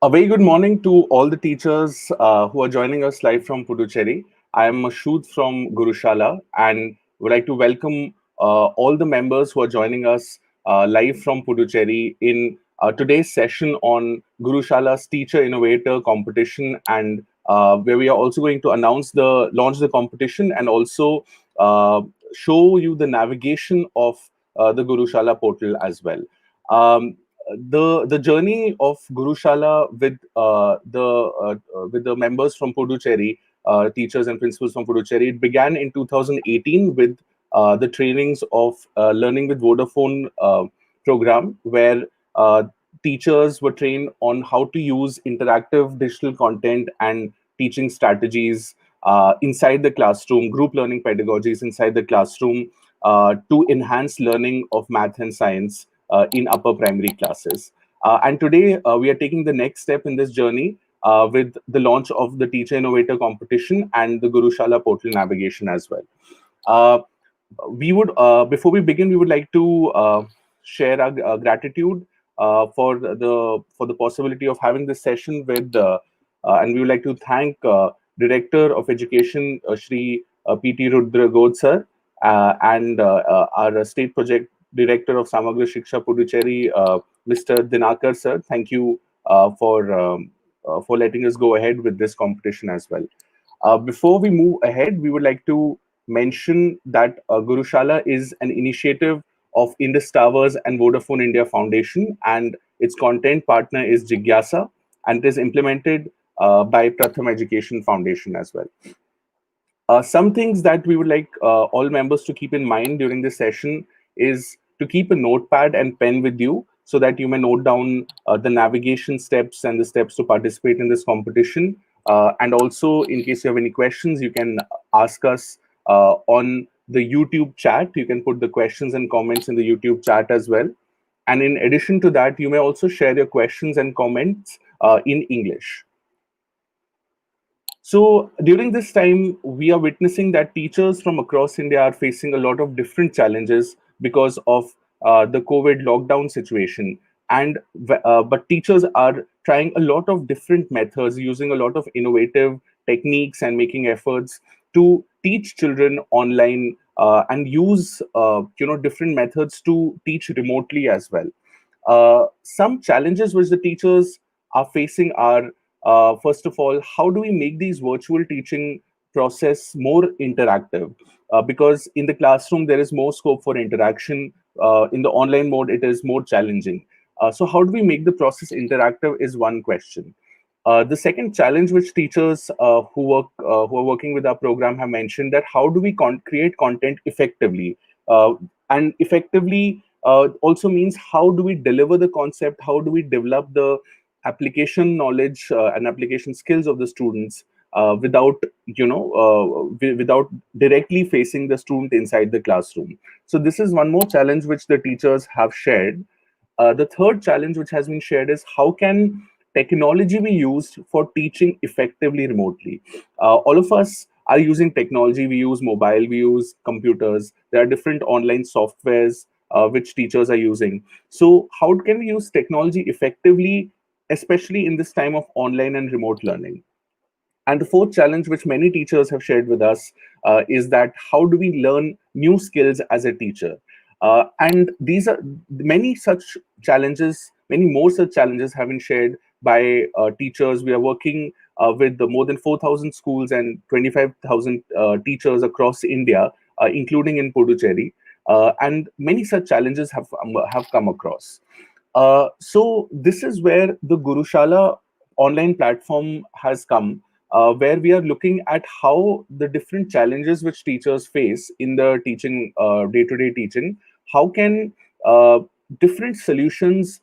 A very good morning to all the teachers who are joining us live from Puducherry. I am Mashood from Gurushala and would like to welcome all the members who are joining us live from Puducherry in today's session on Gurushala's Teacher Innovator Competition, and where we are also going to launch the competition and also uh, show you the navigation of the Gurushala portal as well. Um, the journey of Gurushala with the members from Puducherry, teachers and principals from Puducherry, it began in 2018 with the trainings of Learning with Vodafone program, where uh, teachers were trained on how to use interactive digital content and teaching strategies inside the classroom, group learning pedagogies inside the classroom to enhance learning of math and science in upper primary classes. And today we are taking the next step in this journey with the launch of the Teacher Innovator Competition and the Gurushala portal navigation as well. Uh, we would Before we begin, we would like to share our gratitude for the possibility of having this session and we would like to thank Director of Education Shri PT Rudra God sir, and our state project director of Samagra Shiksha Puducherry, Mr. Dinakar sir. Thank you for letting us go ahead with this competition as well. Before we move ahead, we would like to mention that Gurushala is an initiative of Indus Towers and Vodafone India Foundation, and its content partner is Jigyasa, and it is implemented by Pratham Education Foundation as well. Some things that we would like all members to keep in mind during this session is to keep a notepad and pen with you so that you may note down the navigation steps and the steps to participate in this competition. And also, in case you have any questions, you can ask us on the YouTube chat. You can put the questions and comments in the YouTube chat as well. And in addition to that, you may also share your questions and comments in English. So during this time, we are witnessing that teachers from across India are facing a lot of different challenges because of the COVID lockdown situation. And but teachers are trying a lot of different methods, using a lot of innovative techniques and making efforts to teach children online and use different methods to teach remotely as well. Some challenges which the teachers are facing are, first of all, how do we make these virtual teaching process more interactive? Because in the classroom there is more scope for interaction. In the online mode, it is more challenging. So how do we make the process interactive is one question. The second challenge which teachers who are working with our program have mentioned, that how do we create content effectively, and effectively also means how do we deliver the concept, how do we develop the application knowledge and application skills of the students without without directly facing the student inside the classroom. So this is one more challenge which the teachers have shared. The third challenge which has been shared is how can technology be used for teaching effectively remotely. All of us are using technology. We use mobile, we use computers. There are different online softwares which teachers are using. So how can we use technology effectively, especially in this time of online and remote learning? And the fourth challenge, which many teachers have shared with us, is that how do we learn new skills as a teacher? And these are many such challenges, many more such challenges have been shared by teachers. We are working with the more than 4,000 schools and 25,000 teachers across India, including in Puducherry. And many such challenges have come across. So this is where the Gurushala online platform has come, where we are looking at how the different challenges which teachers face in the teaching, day-to-day teaching, how can different solutions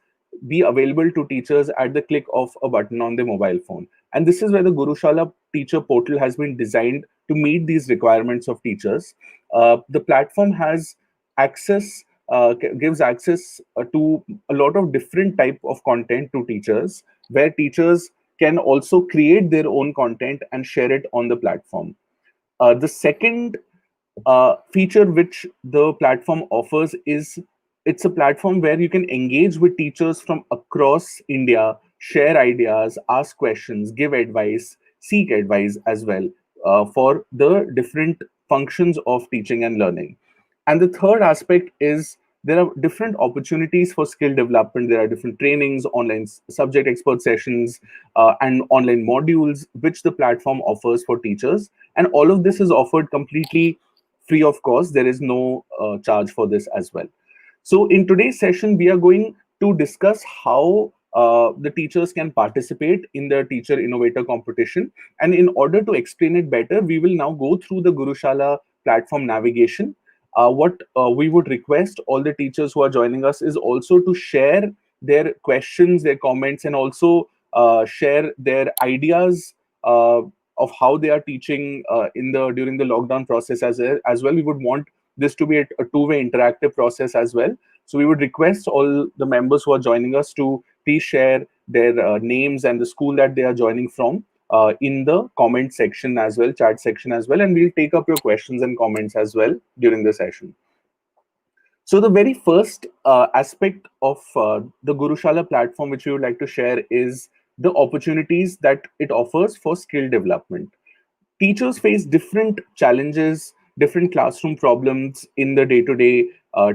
be available to teachers at the click of a button on their mobile phone. And this is where the Gurushala teacher portal has been designed to meet these requirements of teachers. The platform has access gives access to a lot of different type of content to teachers, where teachers can also create their own content and share it on the platform. The second feature which the platform offers is it's a platform where you can engage with teachers from across India share ideas, ask questions, give advice, seek advice as well for the different functions of teaching and learning. And the third aspect is there are different opportunities for skill development. There are different trainings, online subject expert sessions, and online modules which the platform offers for teachers. And all of this is offered completely free of cost. There is no charge for this as well. So, in today's session, we are going to discuss how the teachers can participate in the Teacher Innovator Competition. And in order to explain it better, we will now go through the Gurushala platform navigation. What we would request all the teachers who are joining us is also to share their questions, their comments, and also share their ideas of how they are teaching in the during the lockdown process as well. We would want this to be a two-way interactive process as well. So we would request all the members who are joining us to please share their names and the school that they are joining from in the comment section as well, chat section as well, and we'll take up your questions and comments as well during the session. So the very first aspect of the Gurushala platform which we would like to share is the opportunities that it offers for skill development. Teachers face different challenges, different classroom problems in the day-to-day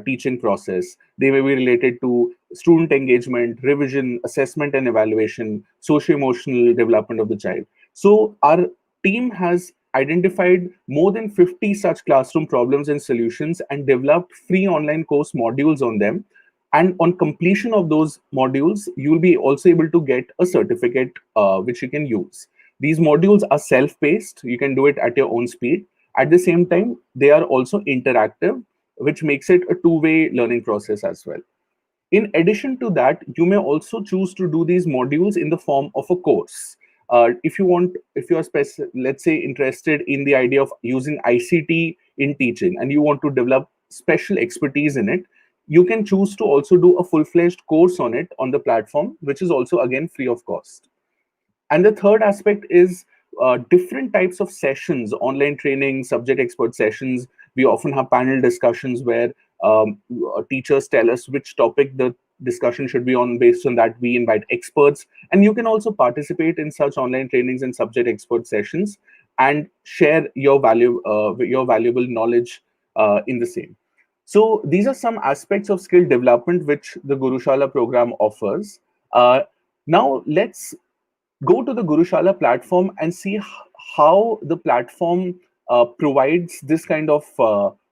teaching process. They may be related to student engagement, revision, assessment and evaluation, socio-emotional development of the child. So our team has identified more than 50 such classroom problems and solutions and developed free online course modules on them. And on completion of those modules, you will be also able to get a certificate which you can use. These modules are self-paced. You can do it at your own speed. At the same time, they are also interactive, which makes it a two-way learning process as well. In addition to that, you may also choose to do these modules in the form of a course. If you want, if you are, let's say, interested in the idea of using ICT in teaching and you want to develop special expertise in it, you can choose to also do a full-fledged course on it on the platform, which is also again free of cost. And the third aspect is different types of sessions, online training, subject expert sessions. We often have panel discussions where teachers tell us which topic the discussion should be on. Based on that, we invite experts. And you can also participate in such online trainings and subject expert sessions and share your your valuable knowledge in the same. So these are some aspects of skill development which the Gurushala program offers. Now let's go to the Gurushala platform and see how the platform provides this kind of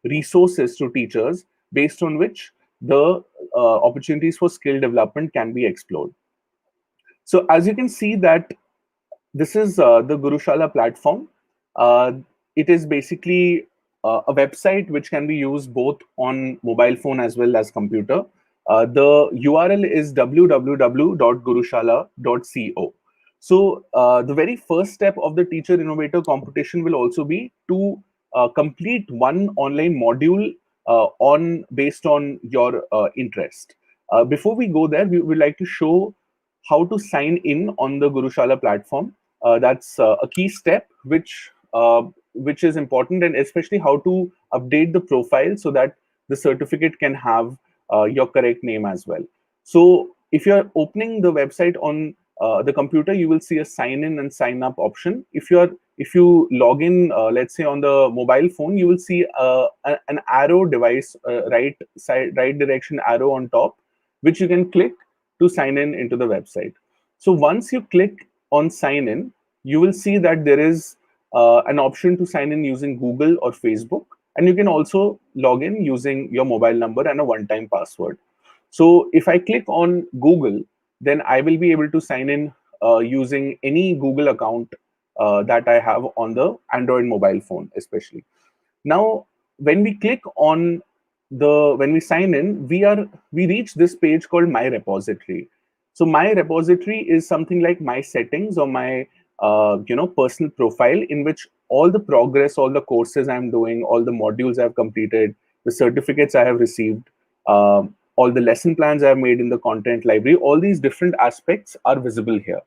resources to teachers based on which the opportunities for skill development can be explored. So as you can see that this is the Gurushala platform. Uh, it is basically a website which can be used both on mobile phone as well as computer. The URL is www.gurushala.co. So the very first step of the Teacher Innovator competition will also be to complete one online module on based on your interest. Before we go there, we would like to show how to sign in on the Gurushala platform. That's a key step which is important, and especially how to update the profile so that the certificate can have your correct name as well. So if you're opening the website on the computer, you will see a sign in and sign up option. If you log in, let's say on the mobile phone, you will see an arrow device, right direction arrow on top, which you can click to sign in into the website. So once you click on sign in, you will see that there is an option to sign in using Google or Facebook, and you can also log in using your mobile number and a one-time password. So if I click on Google, then I will be able to sign in using any Google account that I have on the Android mobile phone, especially. Now, when we click on when we sign in, we reach this page called My Repository. So My Repository is something like my settings or my personal profile, in which all the progress, all the courses I'm doing, all the modules I've completed, the certificates I have received, all the lesson plans I've made in the content library, all these different aspects are visible here.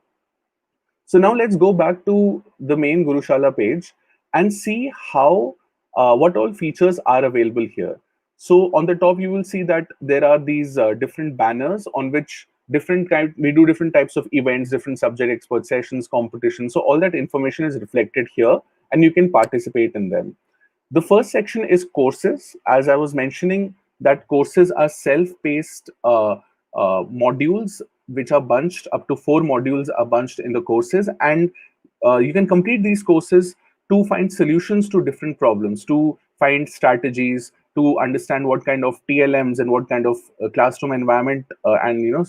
So now let's go back to the main Gurushala page and see how what all features are available here. So on the top, you will see that there are these different banners on which we do different types of events, different subject expert sessions, competitions. So all that information is reflected here, and you can participate in them. The first section is courses. As I was mentioning, that courses are self-paced modules, which are bunched. Up to 4 modules are bunched in the courses, and you can complete these courses to find solutions to different problems, to find strategies, to understand what kind of TLMs and what kind of classroom environment and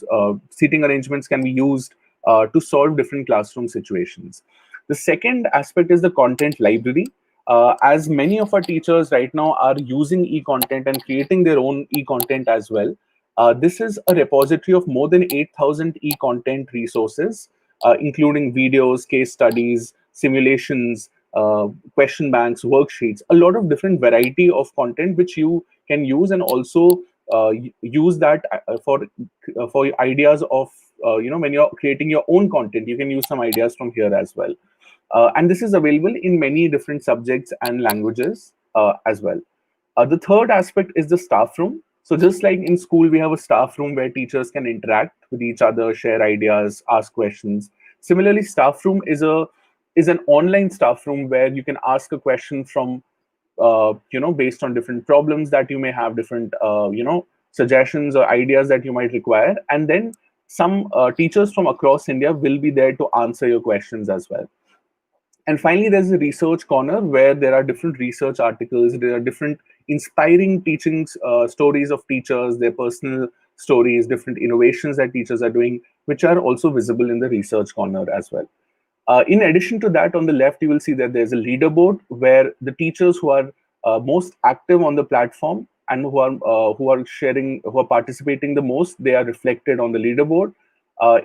seating arrangements can be used to solve different classroom situations. The second aspect is the content library. As many of our teachers right now are using e-content and creating their own e-content as well. This is a repository of more than 8,000 e-content resources, including videos, case studies, simulations, question banks, worksheets, a lot of different variety of content which you can use, and also use that for ideas of when you're creating your own content, you can use some ideas from here as well. And this is available in many different subjects and languages as well. The third aspect is the staff room. So just like in school, we have a staff room where teachers can interact with each other, share ideas, ask questions. Similarly, staff room is an online staff room where you can ask a question from based on different problems that you may have, different suggestions or ideas that you might require, and then some teachers from across India will be there to answer your questions as well. And finally, there's a research corner where there are different research articles, there are different inspiring teaching stories of teachers, their personal stories, different innovations that teachers are doing, which are also visible in the research corner as well. In addition to that, on the left, you will see that there's a leaderboard where the teachers who are most active on the platform and who are sharing, who are participating the most, they are reflected on the leaderboard.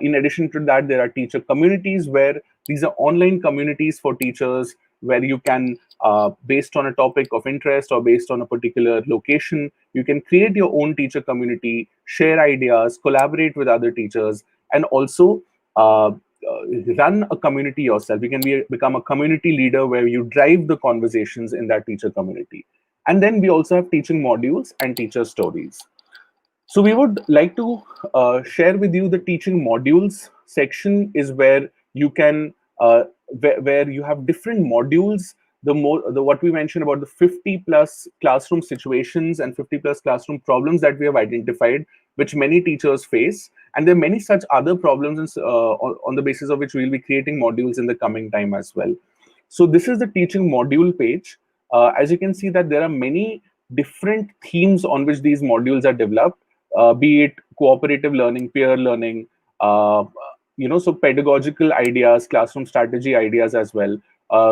In addition to that, there are teacher communities where these are online communities for teachers where you can, based on a topic of interest or based on a particular location, you can create your own teacher community, share ideas, collaborate with other teachers, and also run a community yourself. You can become a community leader where you drive the conversations in that teacher community. And then we also have teaching modules and teacher stories. So we would like to share with you the teaching modules section is where you can where you have different modules. The what we mentioned about the 50 plus classroom situations and 50 plus classroom problems that we have identified, which many teachers face, and there are many such other problems on the basis of which we will be creating modules in the coming time as well. So this is the teaching module page. As you can see that there are many different themes on which these modules are developed, be it cooperative learning, peer learning, so pedagogical ideas, classroom strategy ideas as well.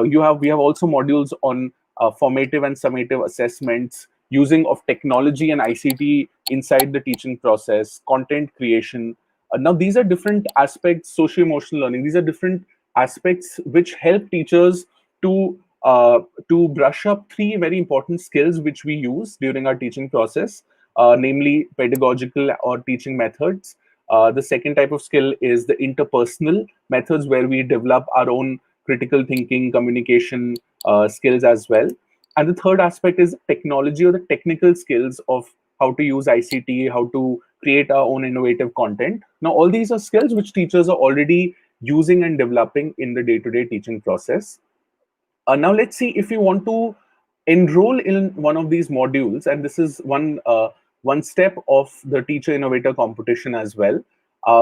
We have also modules on formative and summative assessments, using of technology and ICT inside the teaching process, content creation. Now, these are different aspects, socio-emotional learning. These are different aspects which help teachers to brush up 3 very important skills which we use during our teaching process, namely pedagogical or teaching methods. The second type of skill is the interpersonal methods, where we develop our own critical thinking, communication skills as well. And the third aspect is technology or the technical skills of how to use ICT, how to create our own innovative content. Now, all these are skills which teachers are already using and developing in the day-to-day teaching process. Now let's see if you want to enroll in one of these modules, and this is one step of the Teacher Innovator competition as well.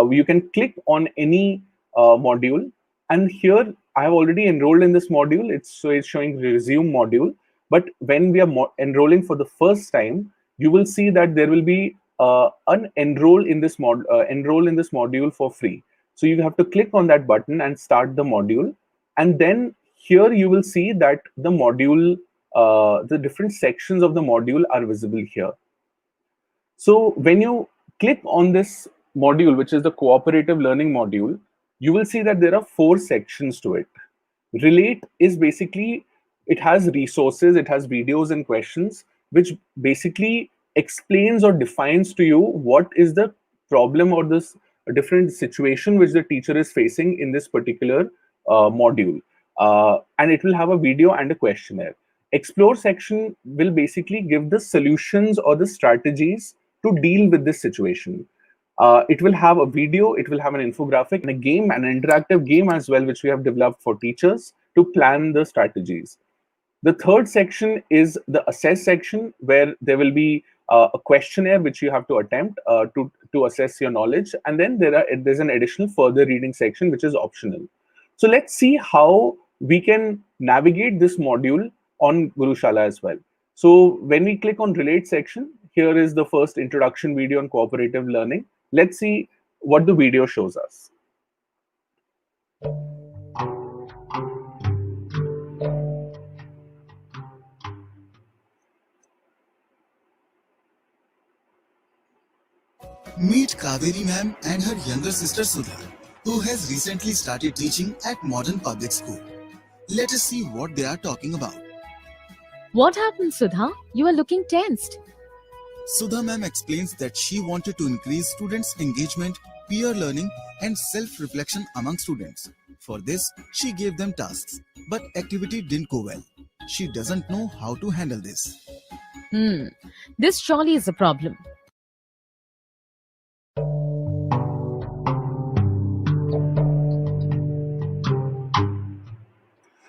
You can click on any module, and here I have already enrolled in this module. It's showing resume module, but when we are enrolling for the first time, you will see that there will be enroll in this module for free. So you have to click on that button and start the module, and then here you will see that the module, the different sections of the module are visible here. So when you click on this module, which is the cooperative learning module, you will see that there are 4 sections to it. Relate is basically, it has resources, it has videos and questions, which basically explains or defines to you what is the problem or this different situation which the teacher is facing in this particular module. And it will have a video and a questionnaire. Explore section will basically give the solutions or the strategies to deal with this situation. It will have a video, it will have an infographic, and a game, an interactive game as well, which we have developed for teachers to plan the strategies. The third section is the assess section, where there will be a questionnaire which you have to attempt to assess your knowledge, and then there's an additional further reading section which is optional. So let's see how we can navigate this module on Gurushala as well. So when we click on relate section, here is the first introduction video on cooperative learning. Let's see what the video shows us. Meet Kaveri ma'am and her younger sister Sudha, who has recently started teaching at Modern Public School. Let us see what they are talking about. What happened, Sudha? You are looking tensed. Sudha ma'am explains that she wanted to increase students' engagement, peer learning, and self-reflection among students. For this, she gave them tasks, but activity didn't go well. She doesn't know how to handle this. This surely is a problem.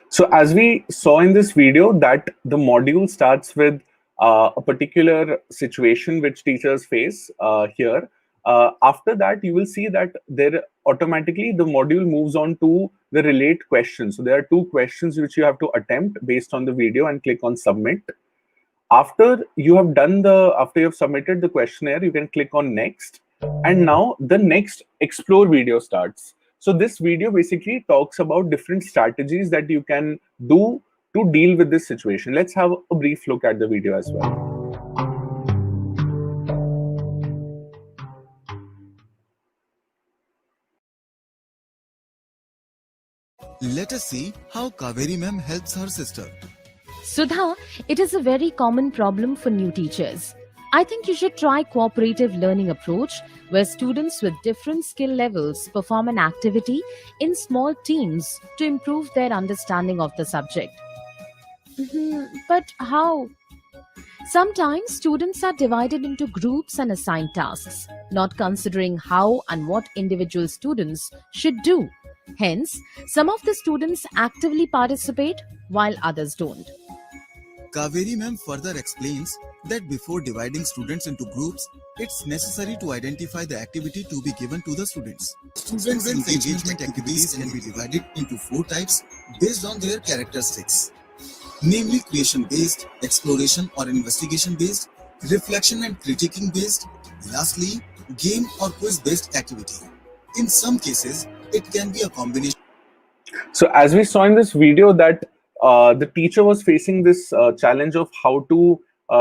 So as we saw in this video, that the module starts with a particular situation which teachers face here. After that, you will see that there automatically the module moves on to the relate questions. So there are two questions which you have to attempt based on the video and click on submit. After you have submitted the questionnaire, you can click on next. And now the next explore video starts. So this video basically talks about different strategies that you can do to deal with this situation. Let's have a brief look at the video as well. Let us see how Kaveri ma'am helps her sister. Sudha, it is a very common problem for new teachers. I think you should try cooperative learning approach, where students with different skill levels perform an activity in small teams to improve their understanding of the subject. But how? Sometimes students are divided into groups and assigned tasks, not considering how and what individual students should do. Hence, some of the students actively participate while others don't. Kaveri ma'am further explains that before dividing students into groups, it's necessary to identify the activity to be given to the students. Students' engagement activities can be divided into 4 types based on their characteristics, namely creation-based, exploration or investigation-based, reflection and critiquing-based, lastly, game or quiz-based activity. In some cases, it can be a combination. So as we saw in this video, that the teacher was facing this challenge of how to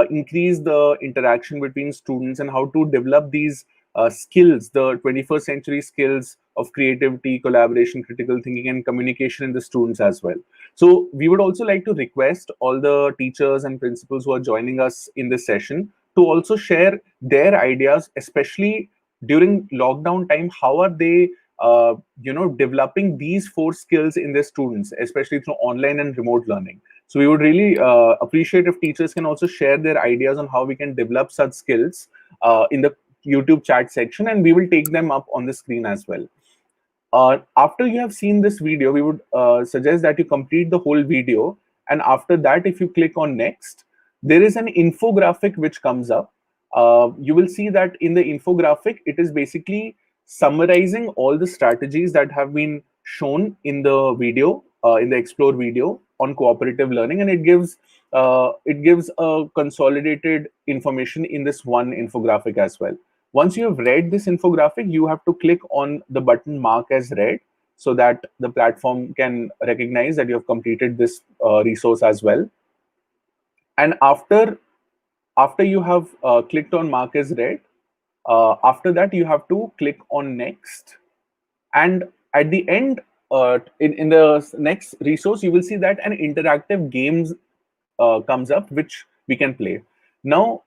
increase the interaction between students and how to develop these skills, the 21st century skills of creativity, collaboration, critical thinking, and communication in the students as well. So we would also like to request all the teachers and principals who are joining us in this session to also share their ideas, especially during lockdown time. How are they developing these 4 skills in their students, especially through online and remote learning? So we would really appreciate if teachers can also share their ideas on how we can develop such skills in the YouTube chat section, and we will take them up on the screen as well. After you have seen this video, we would suggest that you complete the whole video, and after that, if you click on next, there is an infographic which comes up. You will see that in the infographic, it is basically summarizing all the strategies that have been shown in the video, in the explore video on cooperative learning, and it gives a consolidated information in this one infographic as well. Once you have read this infographic, you have to click on the button mark as read, so that the platform can recognize that you have completed this resource as well. And after you have clicked on mark as read, after that you have to click on next, and at the end, in the next resource, you will see that an interactive games comes up which we can play. Now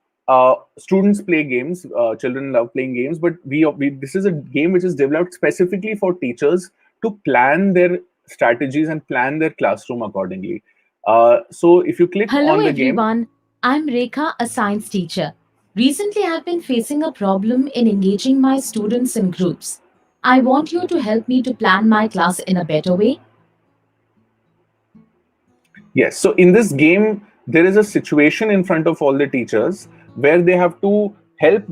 students play games, children love playing games, but this is a game which is developed specifically for teachers to plan their strategies and plan their classroom accordingly. So if you click Hello on the game. everyone, I'm Rekha, a science teacher. Recently, I've been facing a problem in engaging my students in groups. I want you to help me to plan my class in a better way. Yes. So in this game, there is a situation in front of all the teachers where they have to help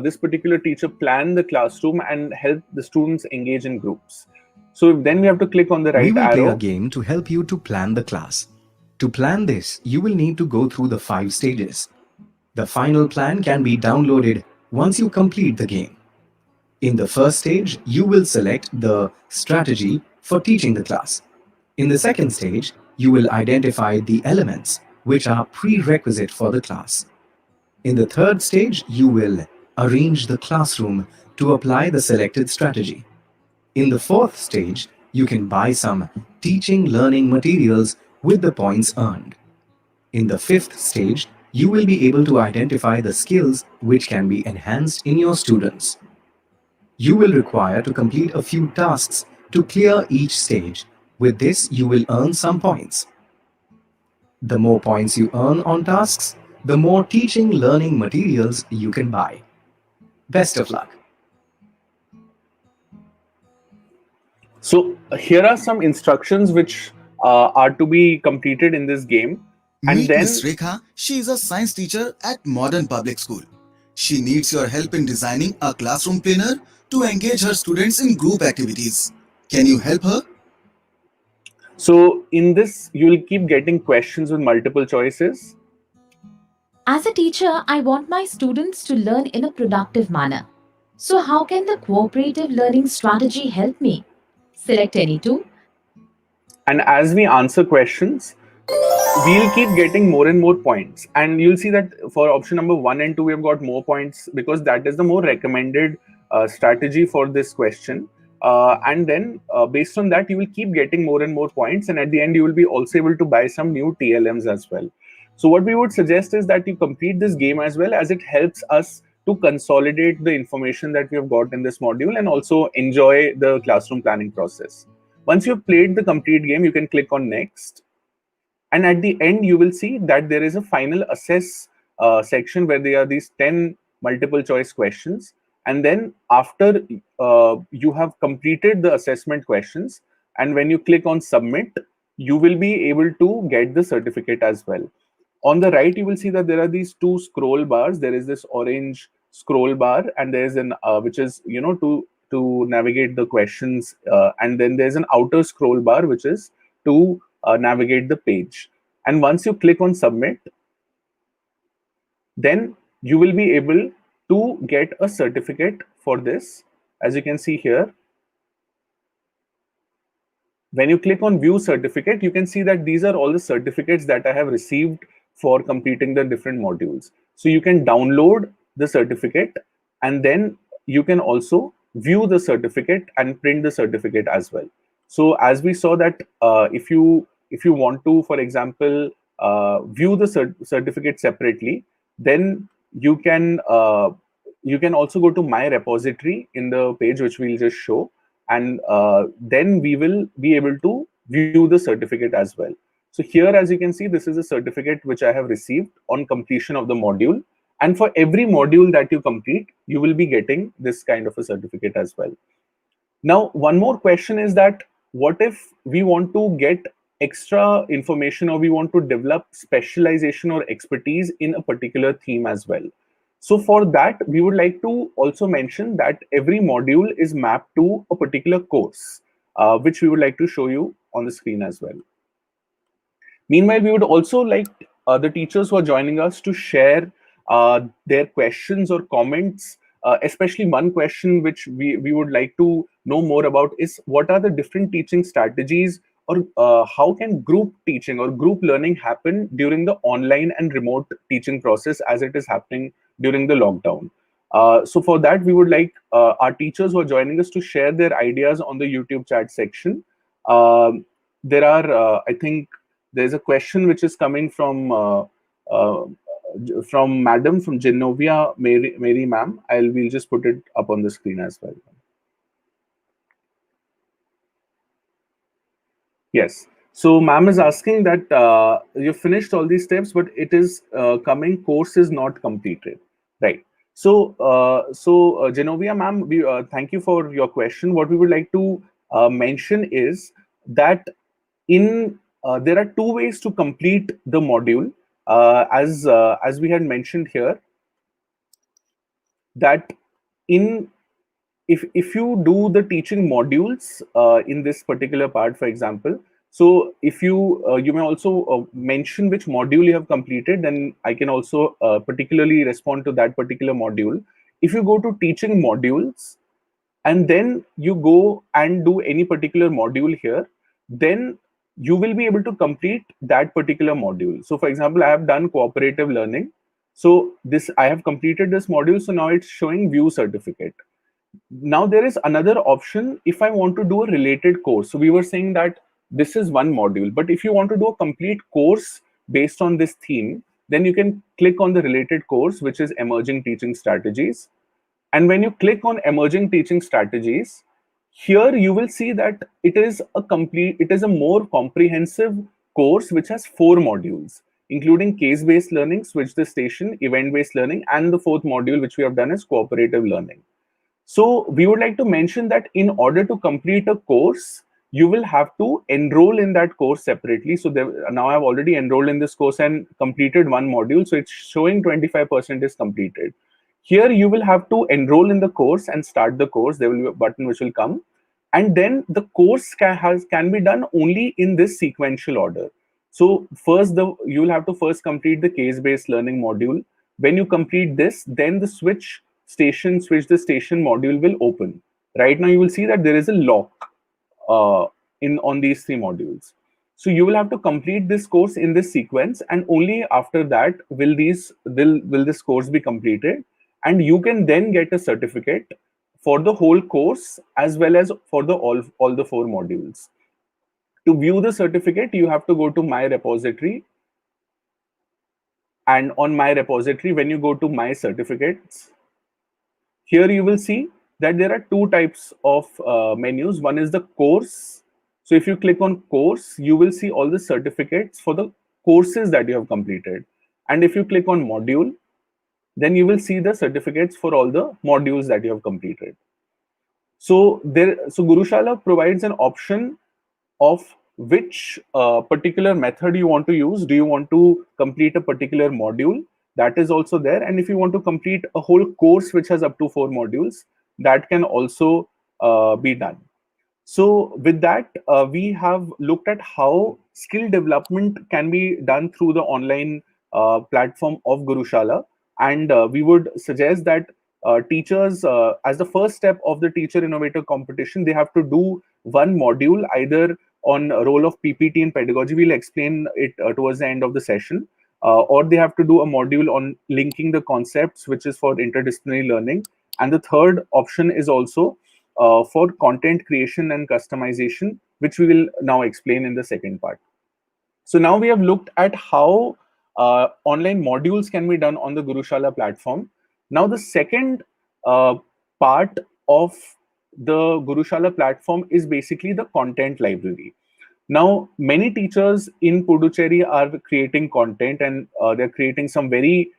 this particular teacher plan the classroom and help the students engage in groups. So then we have to click on the We right will play a arrow. game to help you to plan the class. To plan this, you will need to go through the 5 stages. The final plan can be downloaded once you complete the game. In the first stage, you will select the strategy for teaching the class. In the second stage, you will identify the elements which are prerequisite for the class. In the third stage, you will arrange the classroom to apply the selected strategy. In the fourth stage, you can buy some teaching learning materials with the points earned. In the fifth stage, you will be able to identify the skills which can be enhanced in your students. You will require to complete a few tasks to clear each stage. With this, you will earn some points. The more points you earn on tasks, the more teaching learning materials you can buy. Best of luck. So here are some instructions which are to be completed in this game, and Meet Miss then Rekha. She is a science teacher at Modern Public School. She needs your help in designing a classroom planner to engage her students in group activities. Can you help her? so in this you will keep getting questions with multiple choices. As a teacher, I want my students to learn in a productive manner. So, how can the cooperative learning strategy help me? Select any two. And as we answer questions, we'll keep getting more and more points, and you'll see that for option number 1 and 2 we have got more points because that is the more recommended strategy for this question. And then based on that you will keep getting more and more points, and at the end you will be also able to buy some new TLMs as well. So what we would suggest is that you complete this game as well, as it helps us to consolidate the information that we have got in this module and also enjoy the classroom planning process. Once you've played the complete game, you can click on next, and at the end you will see that there is a final assess section where there are these 10 multiple choice questions, and then after you have completed the assessment questions, and when you click on submit, you will be able to get the certificate as well. On the right you will see that there are these two scroll bars. There is this orange scroll bar, and there is an which is to navigate the questions, and then there's an outer scroll bar which is to navigate the page. And once you click on submit, then you will be able to get a certificate for this. As you can see here, when you click on view certificate, you can see that these are all the certificates that I have received for completing the different modules. So you can download the certificate, and then you can also view the certificate and print the certificate as well. So as we saw that if you want to, for example, view the certificate separately, then you can also go to my repository in the page which we'll just show, and then we will be able to view the certificate as well. So here, as you can see, this is a certificate which I have received on completion of the module, and for every module that you complete you will be getting this kind of a certificate as well. Now, one more question is that what if we want to get extra information, or we want to develop specialization or expertise in a particular theme as well? So for that, we would like to also mention that every module is mapped to a particular course, which we would like to show you on the screen as well. Meanwhile, we would also like the teachers who are joining us to share their questions or comments. Especially one question which we would like to know more about is what are the different teaching strategies, or how can group teaching or group learning happen during the online and remote teaching process as it is happening during the lockdown. So for that, we would like our teachers who are joining us to share their ideas on the YouTube chat section. There are, I think, there's a question which is coming uh, from Madam, from Genovia Mary ma'am. We'll just put it up on the screen as well. Yes. So, ma'am is asking that you finished all these steps, but it is coming course is not completed, right? So, Genovia, ma'am, thank you for your question. What we would like to mention is that in there are two ways to complete the module, as we had mentioned here, that in if you do the teaching modules in this particular part, for example, so if you may also mention which module you have completed, then I can also particularly respond to that particular module. If you go to teaching modules and then you go and do any particular module here, then you will be able to complete that particular module. So for example, I have done cooperative learning, so this I have completed this module, so now it's showing view certificate. Now there is another option if I want to do a related course. So we were saying that this is one module, but if you want to do a complete course based on this theme, then you can click on the related course, which is emerging teaching strategies. And when you click on emerging teaching strategies, here you will see that it is a more comprehensive course which has 4 modules, including case-based learning, switch the station, event-based learning, and the fourth module which we have done is cooperative learning. So we would like to mention that in order to complete a course, you will have to enroll in that course separately. So now I've already enrolled in this course and completed one module. So it's showing 25% is completed. Here you will have to enroll in the course and start the course. There will be a button which will come. And then the course can be done only in this sequential order. So first, you will have to first complete the case-based learning module. When you complete this, then the switch the station module will open. Right now, you will see that there is a lock in on these 3 modules. So you will have to complete this course in this sequence, and only after that will this course be completed, and you can then get a certificate for the whole course as well as for the all the 4 modules. To view the certificate, you have to go to my repository, and on my repository, when you go to my certificates, here you will see that there are 2 types of menus. One is the course. So if you click on course, you will see all the certificates for the courses that you have completed. And if you click on module, then you will see the certificates for all the modules that you have completed. So Gurushala provides an option of which particular method you want to use. Do you want to complete a particular module? That is also there. And if you want to complete a whole course which has up to 4 modules, that can also be done. So with that, we have looked at how skill development can be done through the online platform of Gurushala. And we would suggest that teachers, as the first step of the Teacher Innovator Competition, they have to do one module either on role of PPT in pedagogy. We'll explain it towards the end of the session. Or they have to do a module on linking the concepts, which is for interdisciplinary learning. And the third option is also for content creation and customization, which we will now explain in the second part. So now we have looked at how online modules can be done on the Gurushala platform. Now the second part of the Gurushala platform is basically the content library. Now, many teachers in Puducherry are creating content, and they're creating some very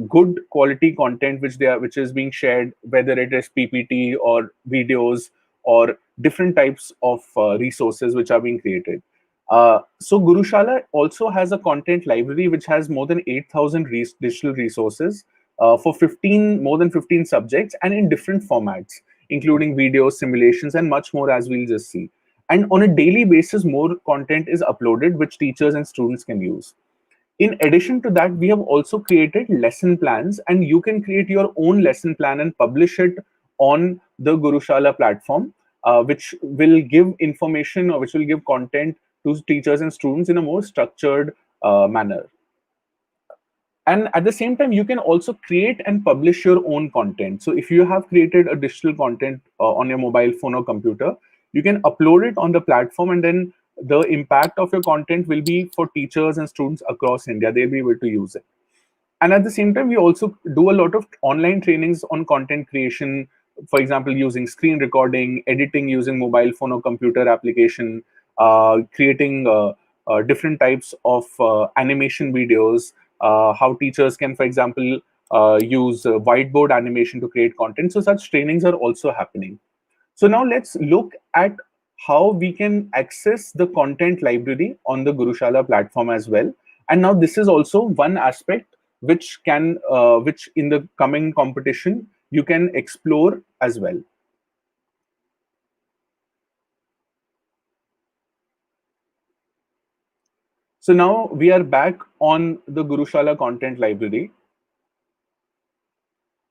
good quality content which is being shared, whether it is PPT or videos or different types of resources which are being created. So Gurushala also has a content library which has more than 8,000 digital resources for more than 15 subjects and in different formats, including videos, simulations, and much more, as we'll just see. And on a daily basis, more content is uploaded, which teachers and students can use. In addition to that, we have also created lesson plans, and you can create your own lesson plan and publish it on the Gurushala platform, which will give information or which will give content to teachers and students in a more structured manner. And at the same time, you can also create and publish your own content. So if you have created a digital content on your mobile phone or computer, you can upload it on the platform, and then the impact of your content will be for teachers and students across India. They'll be able to use it. And at the same time, we also do a lot of online trainings on content creation, for example, using screen recording, editing using mobile phone or computer application, creating different types of animation videos, how teachers can, for example, use whiteboard animation to create content. So such trainings are also happening. So now let's look at how we can access the content library on the Gurushala platform as well. And now this is also one aspect which in the coming competition you can explore as well. So now we are back on the Gurushala content library.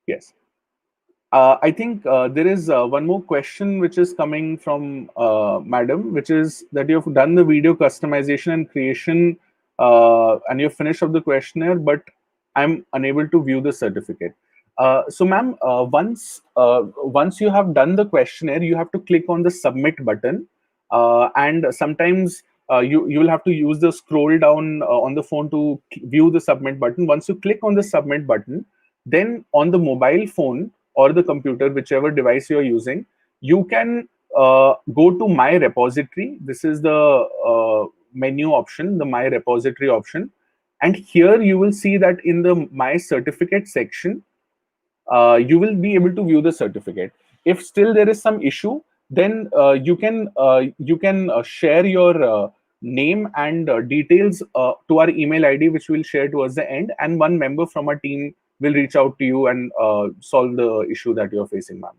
Yes. I think there is one more question which is coming from Madam, which is that you've done the video customization and creation and you've finished up the questionnaire, but I'm unable to view the certificate. So, ma'am, once you have done the questionnaire, you have to click on the submit button, and sometimes you will have to use the scroll down on the phone to view the submit button. Once you click on the submit button, then on the mobile phone or the computer, whichever device you're using, you can go to My Repository. This is the menu option, the My Repository option. And here you will see that in the My Certificate section, you will be able to view the certificate. If still there is some issue, then you can share your name and details to our email ID, which we'll share towards the end, and one member from our team will reach out to you and solve the issue that you're facing, ma'am.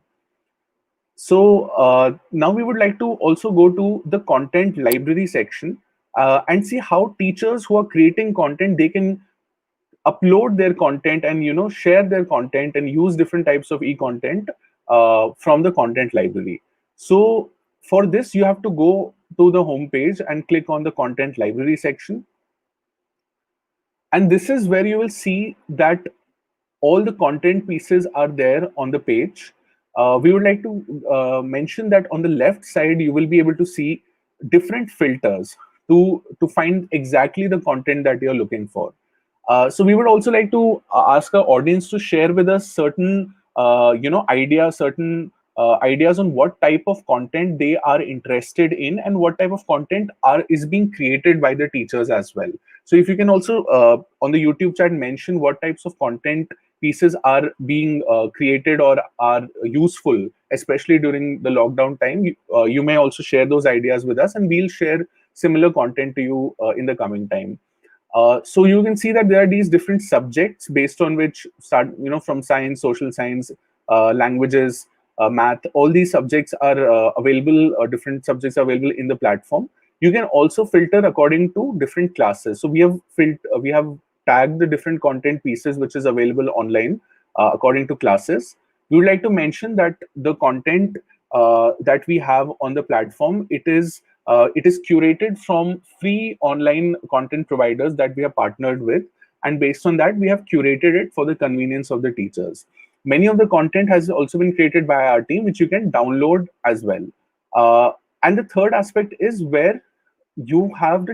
So now we would like to also go to the content library section and see how teachers who are creating content, they can upload their content and share their content and use different types of e-content from the content library. So for this, you have to go to the home page and click on the content library section, and this is where you will see that all the content pieces are there on the page. We would like to mention that on the left side, you will be able to see different filters to find exactly the content that you're looking for. So we would also like to ask our audience to share with us certain, ideas on what type of content they are interested in and what type of content is being created by the teachers as well. So if you can also on the YouTube chat mention what types of content pieces are being created or are useful, especially during the lockdown time. You may also share those ideas with us, and we'll share similar content to you in the coming time. So you can see that there are these different subjects based on which start, from science, social science, languages, math. All these subjects are available. Different subjects are available in the platform. You can also filter according to different classes. So we have tagged the different content pieces which is available online according to classes. We would like to mention that the content that we have on the platform, it is curated from free online content providers that we are partnered with, and based on that, we have curated it for the convenience of the teachers. Many of the content has also been created by our team, which you can download as well. And the third aspect is where you have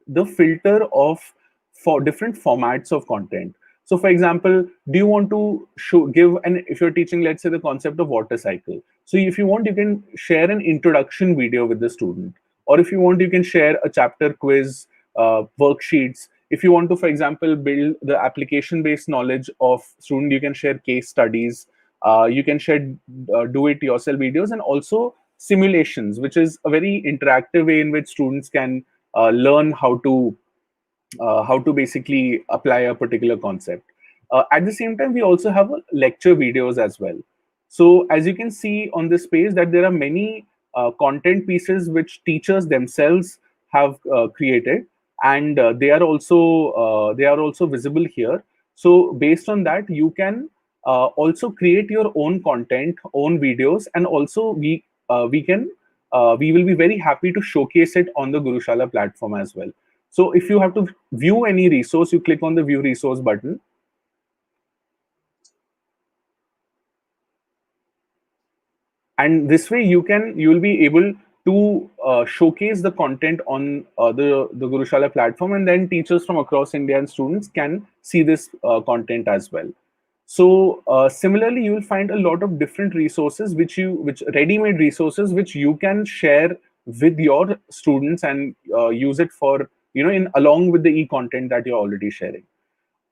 the filter of for different formats of content. So for example, do you want to give and if you're teaching, let's say, the concept of water cycle, so if you want, you can share an introduction video with the student, or if you want, you can share a chapter quiz, worksheets. If you want to, for example, build the application based knowledge of student, you can share case studies, you can share do it yourself videos, and also simulations, which is a very interactive way in which students can learn how to basically apply a particular concept. At the same time, we also have lecture videos as well. So as you can see on this page, that there are many content pieces which teachers themselves have created, and they are also visible here. So based on that, you can also create your own content, own videos, and also we will be very happy to showcase it on the Gurushala platform as well. So if you have to view any resource, you click on the view resource button. And this way you will be able to showcase the content on the Gurushala platform, and then teachers from across India and students can see this content as well. So similarly, you will find a lot of different resources which ready-made resources which you can share with your students and use it for, in along with the e-content that you're already sharing.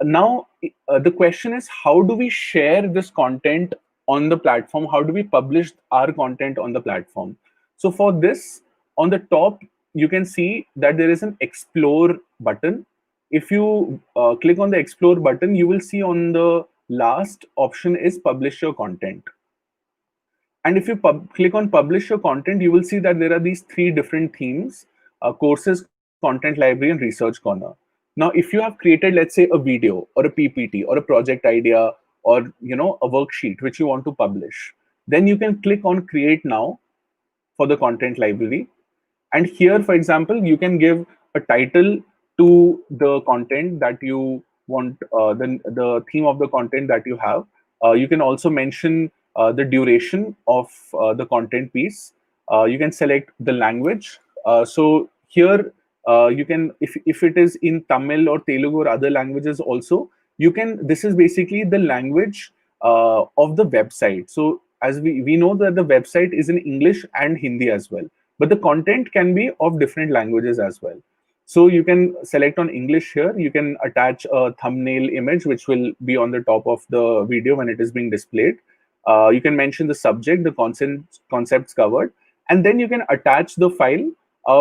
Now, the question is, how do we share this content on the platform? How do we publish our content on the platform? So for this, on the top, you can see that there is an explore button. If you click on the explore button, you will see on the last option is publish your content. And if you click on publish your content, you will see that there are these three different themes: courses, content library, and research corner. Now, if you have created, let's say, a video or a PPT or a project idea, or a worksheet which you want to publish, then you can click on create now for the content library. And here, for example, you can give a title to the content that you want, the theme of the content that you have. You can also mention the duration of the content piece. You can select the language. So here, you can, if it is in Tamil or Telugu or other languages also, you can, this is basically the language of the website. So as we know that the website is in English and Hindi as well, but the content can be of different languages as well. So you can select on English here. You can attach a thumbnail image, which will be on the top of the video when it is being displayed. You can mention the subject, the concepts covered, and then you can attach the file.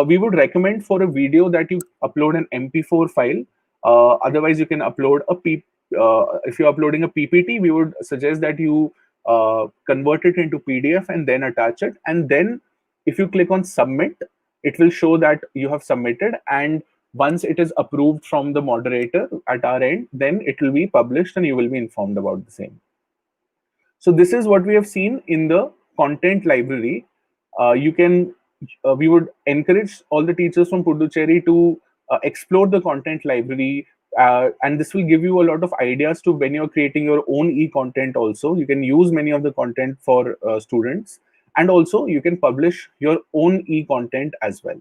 We would recommend for a video that you upload an MP4 file. Otherwise, you can upload if you're uploading a PPT, we would suggest that you convert it into PDF and then attach it. And then if you click on submit, it will show that you have submitted. And once it is approved from the moderator at our end, then it will be published and you will be informed about the same. So this is what we have seen in the content library. We would encourage all the teachers from Puducherry to explore the content library, and this will give you a lot of ideas to when you're creating your own e-content also. You can use many of the content for students, and also you can publish your own e-content as well.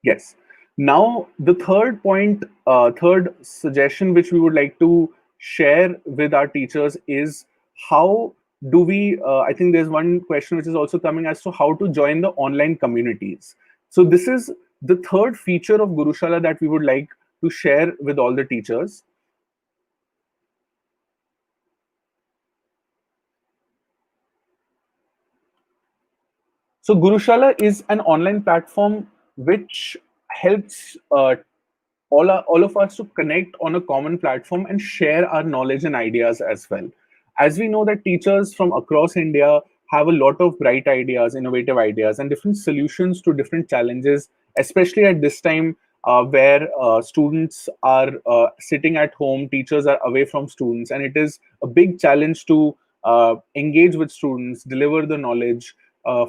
Yes. Now, the third point, third suggestion which we would like to share with our teachers is how do we, I think there's one question which is also coming as to how to join the online communities. So this is the third feature of Gurushala that we would like to share with all the teachers. So Gurushala is an online platform which helps all of us to connect on a common platform and share our knowledge and ideas as well. As we know that teachers from across India have a lot of bright ideas, innovative ideas, and different solutions to different challenges, especially at this time where students are sitting at home, teachers are away from students, and it is a big challenge to engage with students, deliver the knowledge,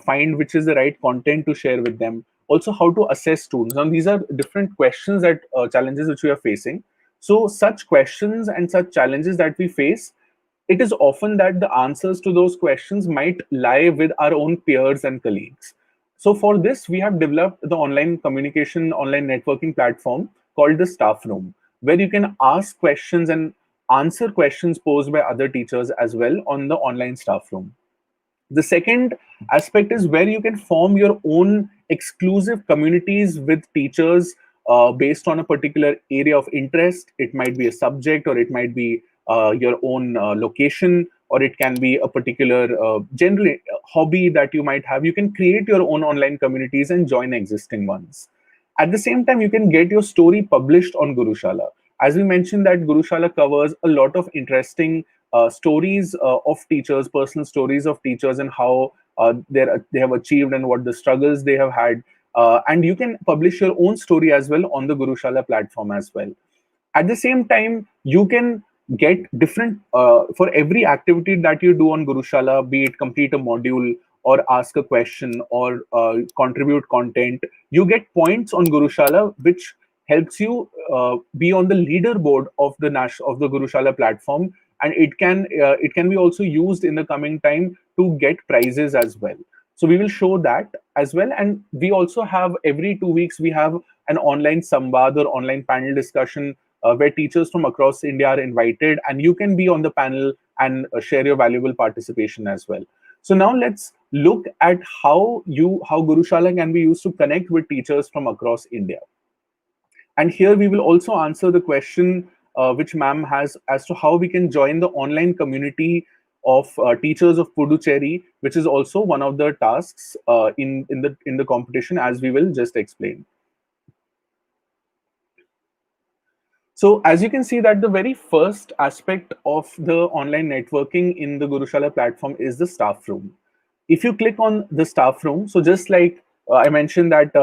find which is the right content to share with them, also how to assess students. Now these are different questions that challenges which we are facing. So such questions and such challenges that we face, it is often that the answers to those questions might lie with our own peers and colleagues. So for this, we have developed the online communication, online networking platform called the Staff Room, where you can ask questions and answer questions posed by other teachers as well on the online Staff Room. The second aspect is where you can form your own exclusive communities with teachers based on a particular area of interest. It might be a subject, or it might be your own location, or it can be a particular general hobby that you might have. You can create your own online communities and join existing ones. At the same time, you can get your story published on Gurushala. As we mentioned, that Gurushala covers a lot of interesting stories of teachers, personal stories of teachers, and how they have achieved and what the struggles they have had. And you can publish your own story as well on the Gurushala platform as well. At the same time, you can get different for every activity that you do on Gurushala, be it complete a module or ask a question or contribute content, you get points on Gurushala, which helps you be on the leaderboard of the Gurushala platform, and it can be also used in the coming time to get prizes as well. So we will show that as well. And we also have every 2 weeks we have an online samvad or online panel discussion where teachers from across India are invited, and you can be on the panel and share your valuable participation as well. So now let's look at how Gurushala can be used to connect with teachers from across India. And here we will also answer the question which ma'am has as to how we can join the online community of teachers of Puducherry, which is also one of the tasks in the competition, as we will just explain. So as you can see that the very first aspect of the online networking in the Gurushala platform is the staff room. If you click on the staff room, so just like I mentioned that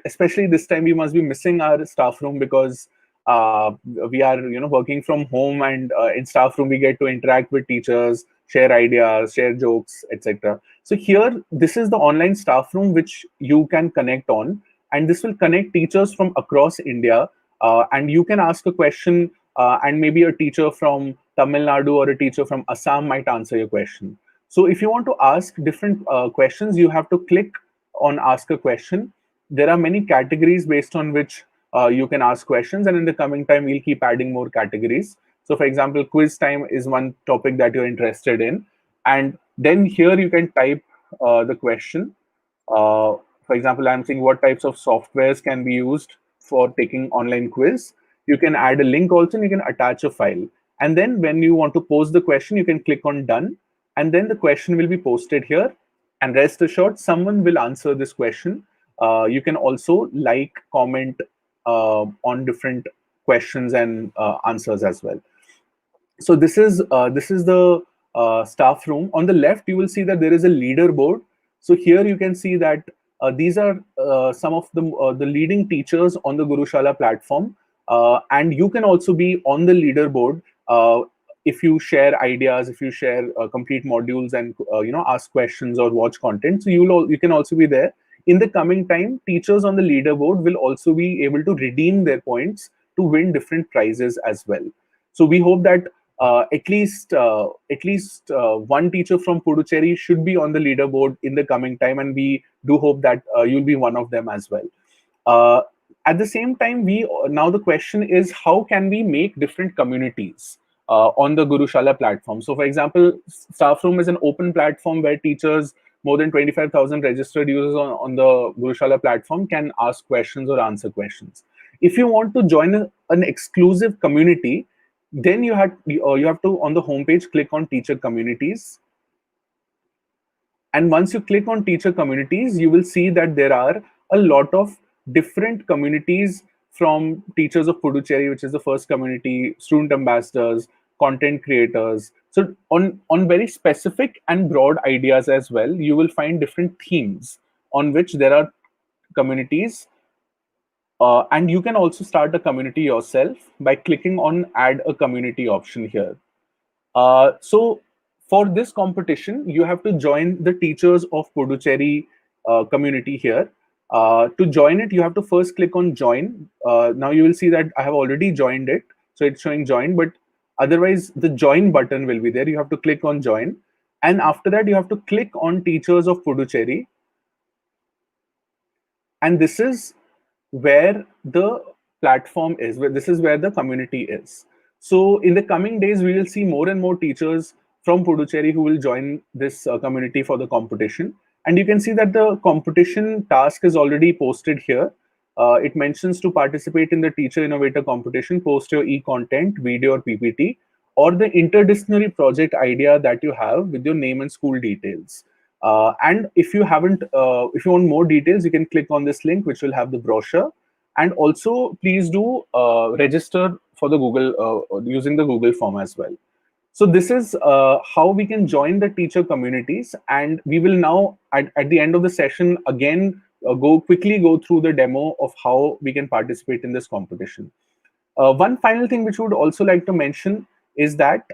especially this time, we must be missing our staff room because we are working from home, and in staff room we get to interact with teachers, share ideas, share jokes, etc. So here, this is the online staff room which you can connect on, and this will connect teachers from across India, and you can ask a question, and maybe a teacher from Tamil Nadu or a teacher from Assam might answer your question. So if you want to ask different questions, you have to click on ask a question. There are many categories based on which you can ask questions, and in the coming time, we'll keep adding more categories. So for example, quiz time is one topic that you're interested in. And then here you can type the question. For example, I'm saying what types of softwares can be used for taking online quiz. You can add a link also, and you can attach a file. And then when you want to post the question, you can click on done, and then the question will be posted here. And rest assured, someone will answer this question. You can also like, comment on different questions and answers as well. So this is the staff room. On the left, you will see that there is a leaderboard. So here you can see that these are some of the leading teachers on the Gurushala platform, and you can also be on the leaderboard if you share ideas, if you share complete modules, and ask questions or watch content. So you can also be there. In the coming time, teachers on the leaderboard will also be able to redeem their points to win different prizes as well. So we hope that at least one teacher from Puducherry should be on the leaderboard in the coming time, and we do hope that you'll be one of them as well. Uh, at the same time, we now the question is, how can we make different communities on the Gurushala platform? So, for example, Staff Room is an open platform where teachers, more than 25,000 registered users on the Gurushala platform, can ask questions or answer questions. If you want to join an exclusive community, then you have to, on the homepage, click on Teacher Communities. And once you click on Teacher Communities, you will see that there are a lot of different communities, from teachers of Puducherry, which is the first community, student ambassadors, content creators. So on very specific and broad ideas as well, you will find different themes on which there are communities. And you can also start a community yourself by clicking on Add a Community option here. So for this competition, you have to join the Teachers of Puducherry community here. To join it, you have to first click on Join. Now you will see that I have already joined it. So it's showing Join, but otherwise the Join button will be there. You have to click on Join. And after that, you have to click on Teachers of Puducherry. And this is where the platform is, this is where the community is. So in the coming days, we will see more and more teachers from Puducherry who will join this community for the competition. And you can see that the competition task is already posted here. It mentions to participate in the Teacher Innovator Competition, post your e-content, video or PPT, or the interdisciplinary project idea that you have with your name and school details. And if you want more details, you can click on this link, which will have the brochure. And also, please do register for the Google using the Google form as well. So this is how we can join the teacher communities. And we will now, at the end of the session, again, quickly go through the demo of how we can participate in this competition. One final thing which we would also like to mention is that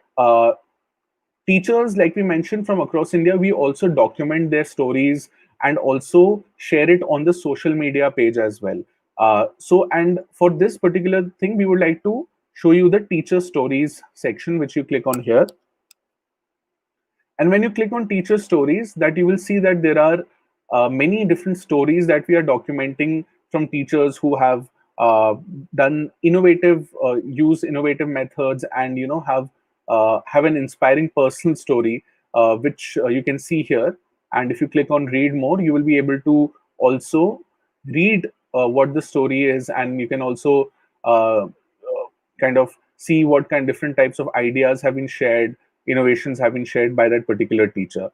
teachers, like we mentioned, from across India, we also document their stories and also share it on the social media page as well. And for this particular thing, we would like to show you the teacher stories section, which you click on here. And when you click on teacher stories, that you will see that there are many different stories that we are documenting from teachers who have use innovative methods, and have have an inspiring personal story, which you can see here. And if you click on read more, you will be able to also read what the story is, and you can also kind of see what kind of different types of ideas have been shared, innovations have been shared by that particular teacher.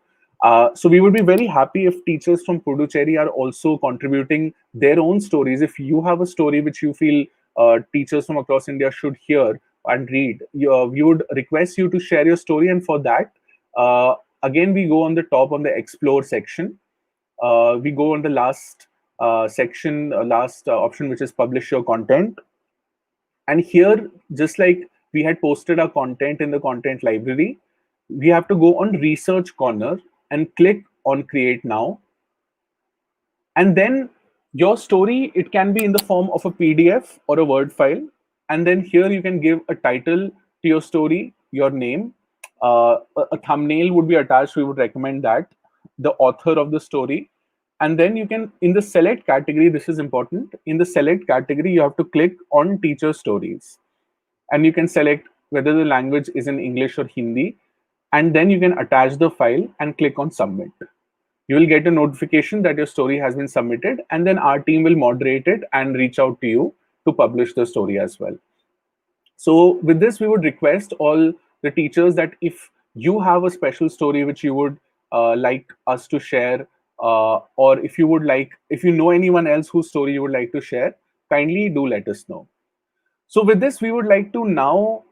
So we would be very happy if teachers from Puducherry are also contributing their own stories. If you have a story which you feel teachers from across India should hear and read, we would request you to share your story. And for that, again, we go on the top on the explore section. We go on the last section, last option, which is publish your content. And here, just like we had posted our content in the content library, we have to go on research corner and click on create now. And then your story, it can be in the form of a PDF or a Word file. And then here you can give a title to your story, your name. A thumbnail would be attached. We would recommend that. The author of the story. And then you can, in the select category, this is important. In the select category, you have to click on teacher stories. And you can select whether the language is in English or Hindi. And then you can attach the file and click on submit. You will get a notification that your story has been submitted, and then our team will moderate it and reach out to you to publish the story as well. So with this, we would request all the teachers that if you have a special story which you would like us to share, or if you would like, if you know anyone else whose story you would like to share, kindly do let us know. So with this, we would like to now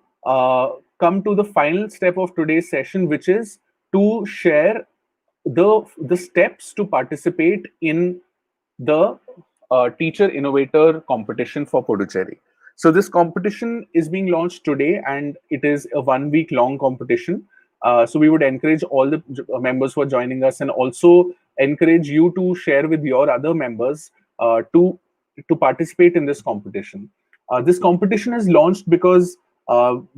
come to the final step of today's session, which is to share the steps to participate in the Teacher Innovator Competition for Puducherry. So this competition is being launched today, and it is a 1 week long competition. So we would encourage all the members who are joining us, and also encourage you to share with your other members to participate in this competition. This competition is launched because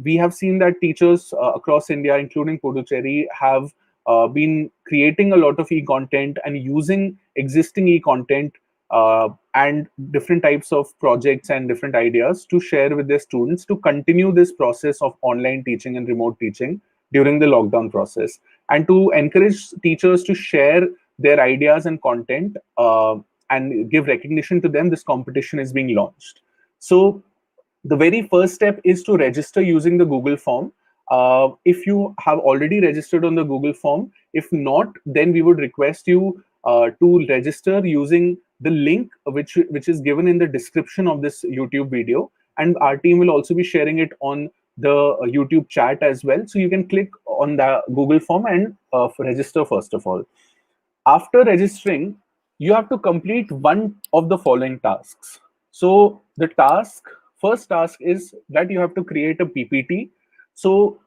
we have seen that teachers across India, including Puducherry, have been creating a lot of e-content and using existing e-content and different types of projects and different ideas to share with their students to continue this process of online teaching and remote teaching during the lockdown process, and to encourage teachers to share their ideas and content and give recognition to them. This competition is being launched. So the very first step is to register using the Google form. If you have already registered on the Google form, if not, then we would request you to register using the link which is given in the description of this YouTube video, and our team will also be sharing it on the YouTube chat as well. So you can click on the Google form and register first of all. After registering, you have to complete one of the following tasks. So the first task is that you have to create a PPT. So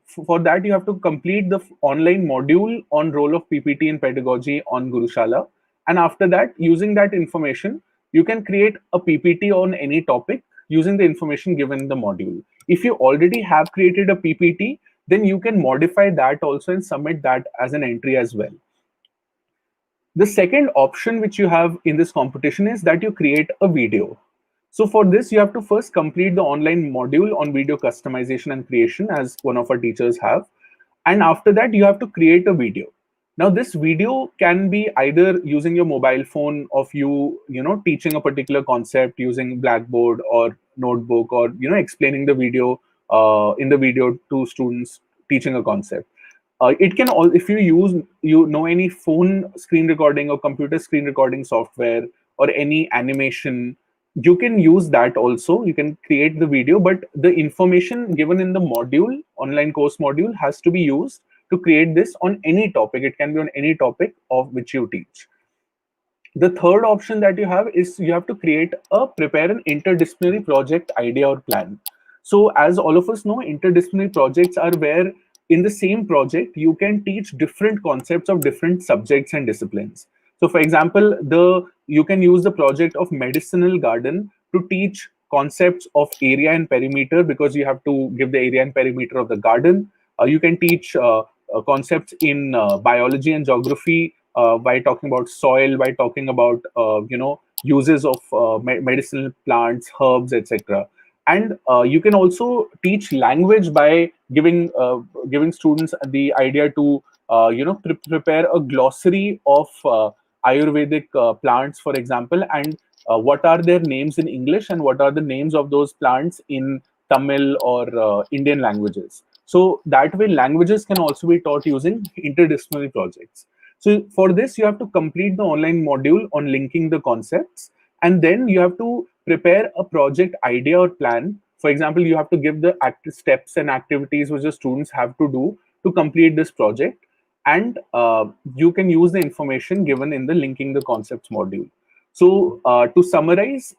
for that, you have to complete the online module on role of PPT in pedagogy on Gurushala. And after that, using that information, you can create a PPT on any topic using the information given in the module. If you already have created a PPT, then you can modify that also and submit that as an entry as well. The second option which you have in this competition is that you create a video. So for this, you have to first complete the online module on video customization and creation, as one of our teachers have. And after that, you have to create a video. Now, this video can be either using your mobile phone of you teaching a particular concept using Blackboard or notebook, or explaining the video in the video to students teaching a concept. It can all, if you know any phone screen recording or computer screen recording software or any animation, you can use that also. You can create the video, but the information given in the module, online course module, has to be used to create this on any topic. It can be on any topic of which you teach. The third option that you have is you have to prepare an interdisciplinary project idea or plan. So as all of us know, interdisciplinary projects are where in the same project, you can teach different concepts of different subjects and disciplines. So for example, you can use the project of medicinal garden to teach concepts of area and perimeter, because you have to give the area and perimeter of the garden. You can teach concepts in biology and geography by talking about soil, by talking about uses of medicinal plants, herbs, etc. And you can also teach language by giving students the idea to prepare a glossary of Ayurvedic plants, for example, and what are their names in English and what are the names of those plants in Tamil or Indian languages. So that way, languages can also be taught using interdisciplinary projects. So for this, you have to complete the online module on linking the concepts, and then you have to prepare a project idea or plan. For example, you have to give the steps and activities which the students have to do to complete this project, and you can use the information given in the linking the concepts module. So to summarize,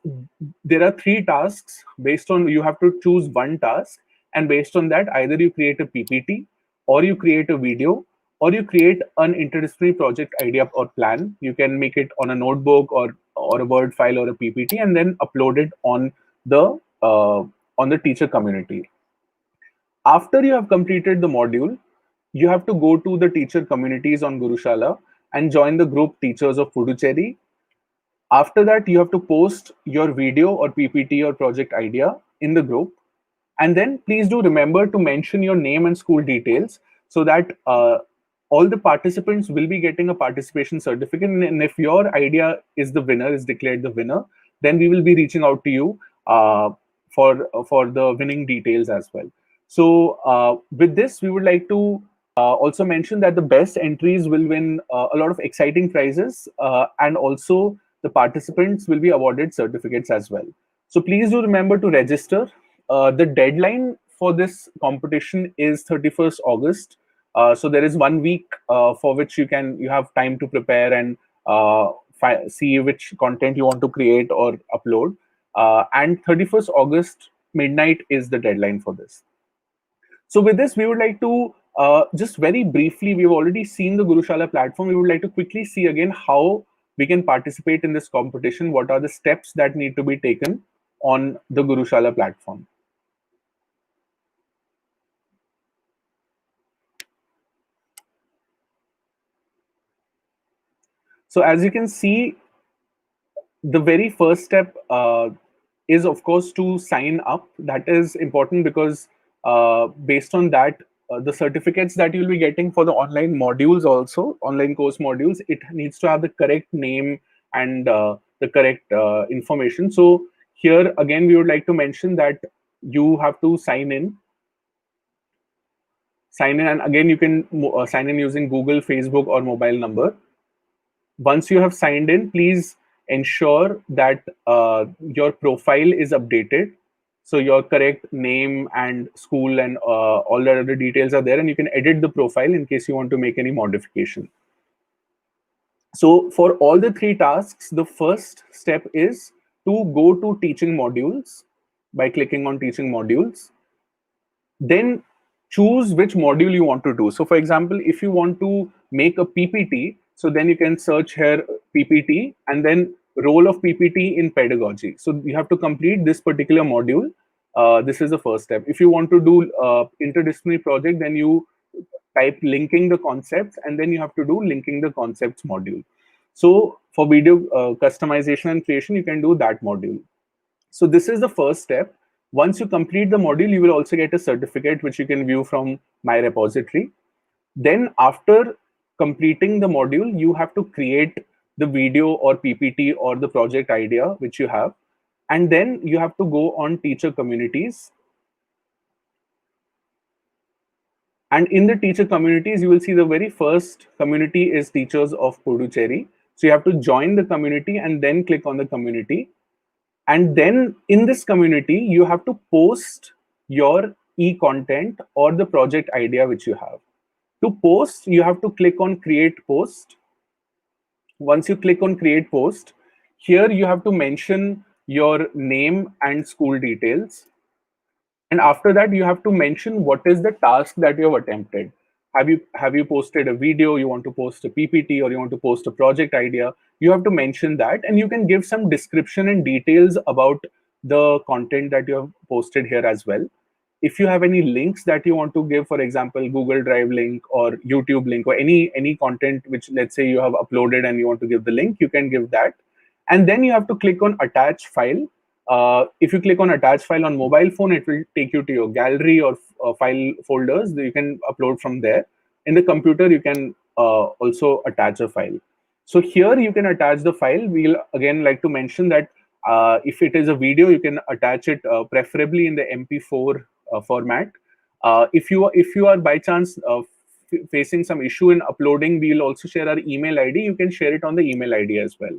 there are three tasks. Based on, you have to choose one task, and based on that, either you create a PPT, or you create a video, or you create an interdisciplinary project idea or plan. You can make it on a notebook or a Word file or a PPT, and then upload it on the teacher community. After you have completed the module, you have to go to the teacher communities on Gurushala and join the group Teachers of Puducherry. After that, you have to post your video or PPT or project idea in the group. And then please do remember to mention your name and school details, so that all the participants will be getting a participation certificate. And if your idea is the winner, is declared the winner, then we will be reaching out to you for the winning details as well. So with this, we would like to also mention that the best entries will win a lot of exciting prizes, and also the participants will be awarded certificates as well. So please do remember to register. The deadline for this competition is 31st August. So there is 1 week for which you have time to prepare and see which content you want to create or upload. And 31st August midnight is the deadline for this. So with this, we would like to just very briefly, we've already seen the Gurushala platform. We would like to quickly see again how we can participate in this competition. What are the steps that need to be taken on the Gurushala platform? So as you can see, the very first step is, of course, to sign up. That is important because based on that, the certificates that you'll be getting for the online modules, also online course modules, it needs to have the correct name and the correct information. So here again, we would like to mention that you have to sign in, and again you can sign in using Google, Facebook, or mobile number. Once you have signed in, please ensure that your profile is updated. So your correct name and school and all the other details are there, and you can edit the profile in case you want to make any modification. So for all the three tasks, the first step is to go to teaching modules by clicking on teaching modules. Then choose which module you want to do. So for example, if you want to make a PPT, so then you can search here PPT and then role of PPT in pedagogy. So you have to complete this particular module. This is the first step. If you want to do interdisciplinary project, then you type linking the concepts, and then you have to do linking the concepts module. So for video customization and creation, you can do that module. So this is the first step. Once you complete the module, you will also get a certificate which you can view from my repository. Then after completing the module, you have to create the video or PPT or the project idea which you have. And then you have to go on teacher communities. And in the teacher communities, you will see the very first community is Teachers of Puducherry. So you have to join the community and then click on the community. And then in this community, you have to post your e-content or the project idea which you have. To post, you have to click on Create Post. Once you click on Create Post, here you have to mention your name and school details. And after that, you have to mention what is the task that you have attempted. Have you posted a video, you want to post a PPT, or you want to post a project idea? You have to mention that, and you can give some description and details about the content that you have posted here as well. If you have any links that you want to give, for example, Google Drive link or YouTube link or any content which, let's say, you have uploaded and you want to give the link, you can give that. And then you have to click on Attach File. If you click on attach file on mobile phone, it will take you to your gallery or file folders that you can upload from there. In the computer, you can also attach a file. So here you can attach the file. We'll again like to mention that if it is a video, you can attach it preferably in the MP4 format. If you are by chance facing some issue in uploading, we'll also share our email ID. You can share it on the email ID as well.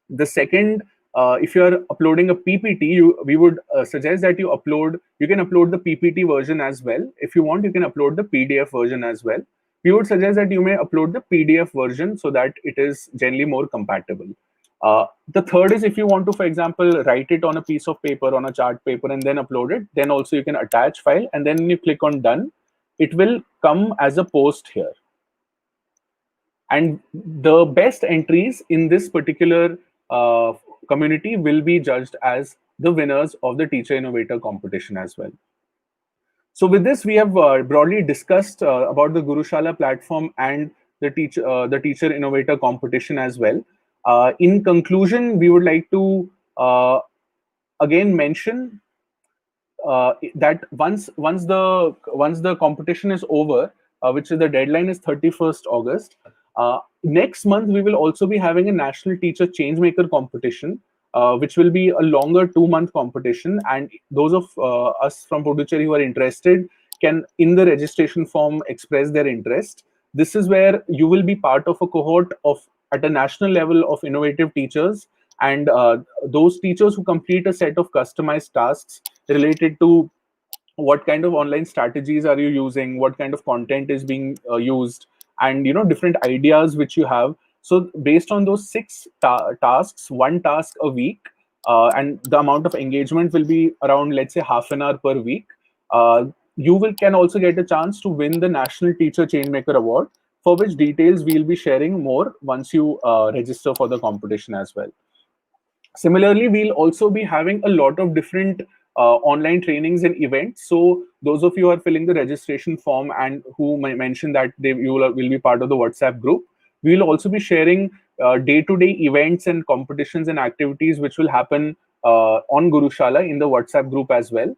The second, if you are uploading a PPT, we would suggest that you can upload the PPT version as well. If you want, you can upload the PDF version as well. We would suggest that you may upload the PDF version so that it is generally more compatible. The third is, if you want to, for example, write it on a piece of paper, on a chart paper, and then upload it, then also you can attach file, and then you click on done. It will come as a post here. And the best entries in this particular community will be judged as the winners of the Teacher Innovator competition as well. So with this, we have broadly discussed about the Gurushala platform and the Teacher Innovator competition as well. In conclusion, we would like to again mention that once the competition is over, which is the deadline is 31st August. Next month we will also be having a national teacher changemaker competition, which will be a longer 2-month competition, and those of us from Puducherry who are interested can, in the registration form, express their interest. This is where you will be part of a cohort of at a national level of innovative teachers, and those teachers who complete a set of customized tasks related to what kind of online strategies are you using, what kind of content is being used, and different ideas which you have. So based on those 6 tasks, 1 task a week, and the amount of engagement will be around, let's say, half an hour per week. You will can also get a chance to win the National Teacher Changemaker Award, for which details we'll be sharing more once you register for the competition as well. Similarly, we'll also be having a lot of different online trainings and events. So those of you who are filling the registration form and who mentioned that will be part of the WhatsApp group, we will also be sharing day-to-day events and competitions and activities which will happen on Gurushala in the WhatsApp group as well.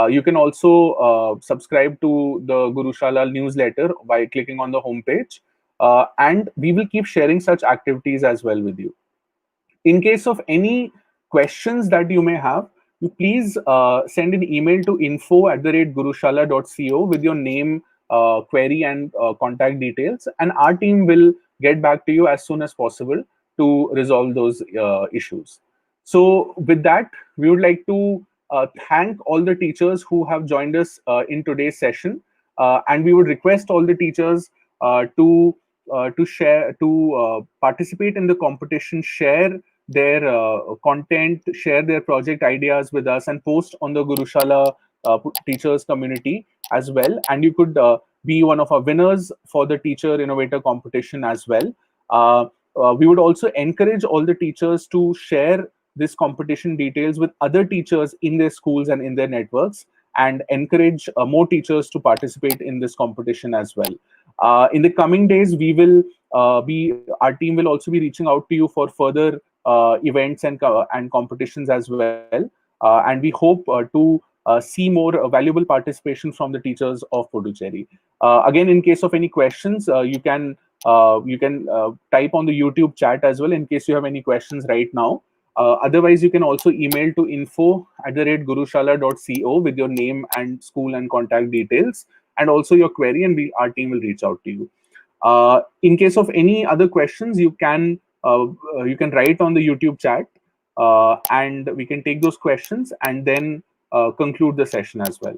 You can also subscribe to the Gurushala newsletter by clicking on the homepage, and we will keep sharing such activities as well with you. In case of any questions that you may have, you please send an email to info@gurushala.co with your name, query, and contact details, and our team will get back to you as soon as possible to resolve those issues. So with that, we would like to thank all the teachers who have joined us in today's session, and we would request all the teachers to participate in the competition, share their content, share their project ideas with us, and post on the Gurushala teachers community as well. And you could be one of our winners for the Teacher Innovator competition as well. We would also encourage all the teachers to share this competition details with other teachers in their schools and in their networks, and encourage more teachers to participate in this competition as well. In the coming days, our team will also be reaching out to you for further events and competitions as well. And we hope to see more valuable participation from the teachers of Puducherry. Again, in case of any questions, you can type on the YouTube chat as well in case you have any questions right now. Otherwise, you can also email to info@gurushala.co with your name and school and contact details, and also your query, and our team will reach out to you. In case of any other questions, you can write on the YouTube chat, and we can take those questions and then conclude the session as well.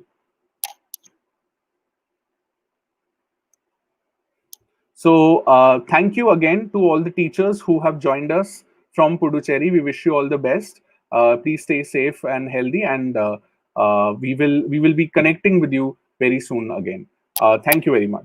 So thank you again to all the teachers who have joined us from Puducherry. We wish you all the best. Please stay safe and healthy, and we will be connecting with you very soon again. Thank you very much.